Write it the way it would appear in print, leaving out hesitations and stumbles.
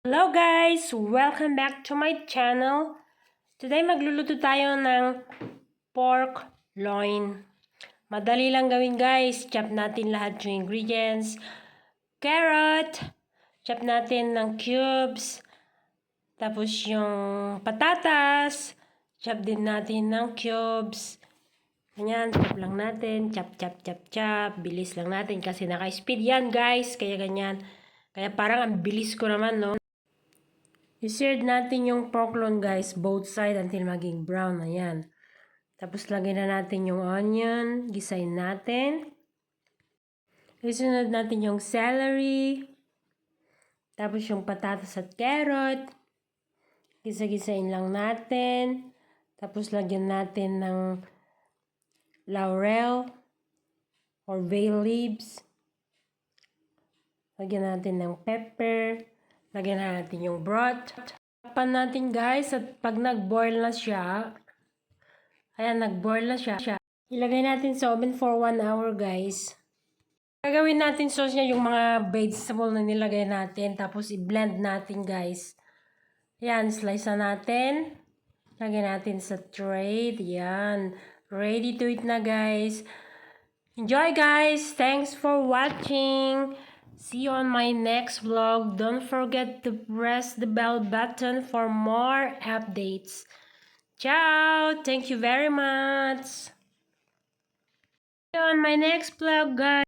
Hello guys! Welcome back to my channel. Today magluluto tayo ng pork loin. Madali lang gawin guys. Chop natin lahat yung ingredients. Carrot. Chop natin ng cubes. Tapos yung patatas. Chop din natin ng cubes. Ganyan, chop lang natin. Chop, chop, chop, chop. Bilis lang natin kasi naka-speed yan guys. Kaya ganyan. Kaya parang ang bilis ko naman, no? I-seared natin yung pork loin guys, both side until maging brown. Ayan. Tapos lagyan na natin yung onion, gisayin natin. Isunod natin yung celery. Tapos yung patatas at carrot. Gisa-gisayin lang natin. Tapos lagyan natin ng laurel or bay leaves. Lagyan natin ng pepper. Lagyan natin yung broth. Tapan natin guys at pag nag-boil na siya, ayan, nag-boil na siya. Ilagay natin sa oven for 1 hour guys. Gagawin natin sauce niya yung mga vegetable na nilagay natin. Tapos i-blend natin guys. Ayan, slice na natin. Lagay natin sa tray. Ayan, ready to eat na guys. Enjoy guys! Thanks for watching! See you on my next vlog. Don't forget to press the bell button for more updates. Ciao! Thank you very much! See you on my next vlog, guys.